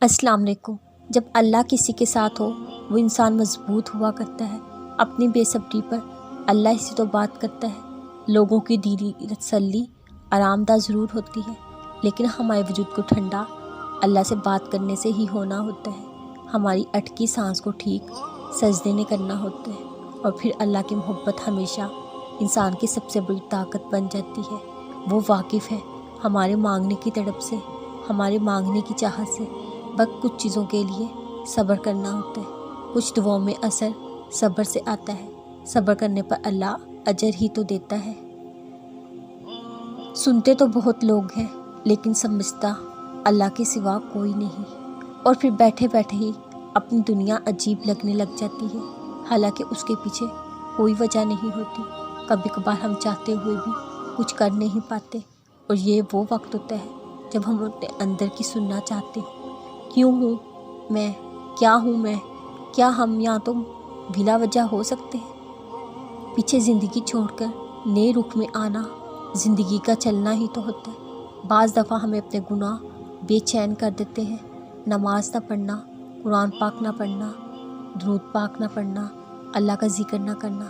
السلام علیکم۔ جب اللہ کسی کے ساتھ ہو وہ انسان مضبوط ہوا کرتا ہے۔ اپنی بے صبری پر اللہ سے تو بات کرتا ہے۔ لوگوں کی دلی تسلی آرام دہ ضرور ہوتی ہے، لیکن ہمارے وجود کو ٹھنڈا اللہ سے بات کرنے سے ہی ہونا ہوتا ہے۔ ہماری اٹکی سانس کو ٹھیک سجدے نے کرنا ہوتا ہے، اور پھر اللہ کی محبت ہمیشہ انسان کی سب سے بڑی طاقت بن جاتی ہے۔ وہ واقف ہے ہمارے مانگنے کی تڑپ سے، ہمارے مانگنے کی چاہت سے۔ بس کچھ چیزوں کے لیے صبر کرنا ہوتا ہے۔ کچھ دعاؤں میں اثر صبر سے آتا ہے۔ صبر کرنے پر اللہ اجر ہی تو دیتا ہے۔ سنتے تو بہت لوگ ہیں، لیکن سمجھتا اللہ کے سوا کوئی نہیں، اور پھر بیٹھے بیٹھے ہی اپنی دنیا عجیب لگنے لگ جاتی ہے، حالانکہ اس کے پیچھے کوئی وجہ نہیں ہوتی۔ کبھی کبھار ہم چاہتے ہوئے بھی کچھ کر نہیں پاتے، اور یہ وہ وقت ہوتا ہے جب ہم اپنے اندر کی سننا چاہتے ہیں۔ کیوں ہوں میں؟ کیا ہوں میں؟ کیا ہم یا تو بلا وجہ ہو سکتے ہیں؟ پیچھے زندگی چھوڑ کر نئے رخ میں آنا زندگی کا چلنا ہی تو ہوتا ہے۔ بعض دفعہ ہمیں اپنے گناہ بے چین کر دیتے ہیں۔ نماز نہ پڑھنا، قرآن پاک نہ پڑھنا، درود پاک نہ پڑھنا، اللہ کا ذکر نہ کرنا،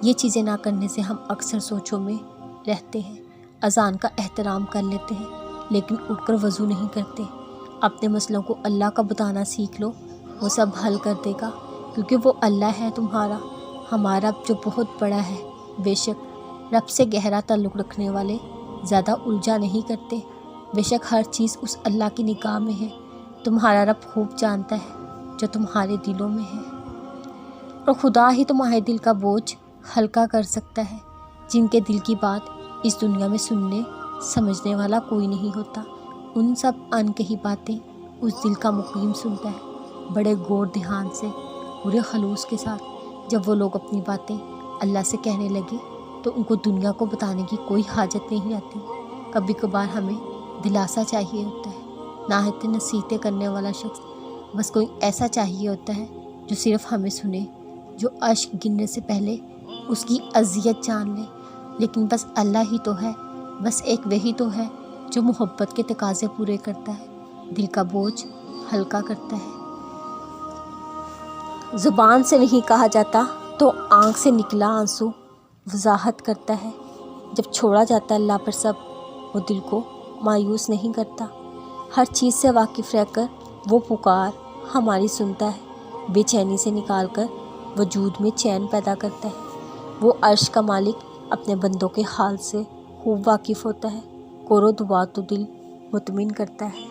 یہ چیزیں نہ کرنے سے ہم اکثر سوچوں میں رہتے ہیں۔ اذان کا احترام کر لیتے ہیں، لیکن اٹھ کر وضو نہیں کرتے۔ اپنے مسئلوں کو اللہ کا بتانا سیکھ لو، وہ سب حل کر دے گا، کیونکہ وہ اللہ ہے تمہارا، ہمارا جو بہت بڑا ہے۔ بے شک رب سے گہرا تعلق رکھنے والے زیادہ الجھا نہیں کرتے۔ بے شک ہر چیز اس اللہ کی نگاہ میں ہے۔ تمہارا رب خوب جانتا ہے جو تمہارے دلوں میں ہے، اور خدا ہی تمہارے دل کا بوجھ ہلکا کر سکتا ہے۔ جن کے دل کی بات اس دنیا میں سننے سمجھنے والا کوئی نہیں ہوتا، ان سب ان کہی باتیں اس دل کا مقیم سنتا ہے، بڑے غور دھیان سے، پورے خلوص کے ساتھ۔ جب وہ لوگ اپنی باتیں اللہ سے کہنے لگے تو ان کو دنیا کو بتانے کی کوئی حاجت نہیں آتی۔ کبھی کبھار ہمیں دلاسا چاہیے ہوتا ہے، نہایت نصیحتیں کرنے والا شخص، بس کوئی ایسا چاہیے ہوتا ہے جو صرف ہمیں سنے، جو اشک گرنے سے پہلے اس کی اذیت جان لے۔ لیکن بس اللہ ہی تو ہے، بس ایک وہی تو ہے جو محبت کے تقاضے پورے کرتا ہے، دل کا بوجھ ہلکا کرتا ہے۔ زبان سے نہیں کہا جاتا تو آنکھ سے نکلا آنسو وضاحت کرتا ہے۔ جب چھوڑا جاتا ہے اللہ پر سب، وہ دل کو مایوس نہیں کرتا۔ ہر چیز سے واقف رہ کر وہ پکار ہماری سنتا ہے، بے چینی سے نکال کر وجود میں چین پیدا کرتا ہے۔ وہ عرش کا مالک اپنے بندوں کے حال سے خوب واقف ہوتا ہے، کرو دعا تو دل مطمئن کرتا ہے۔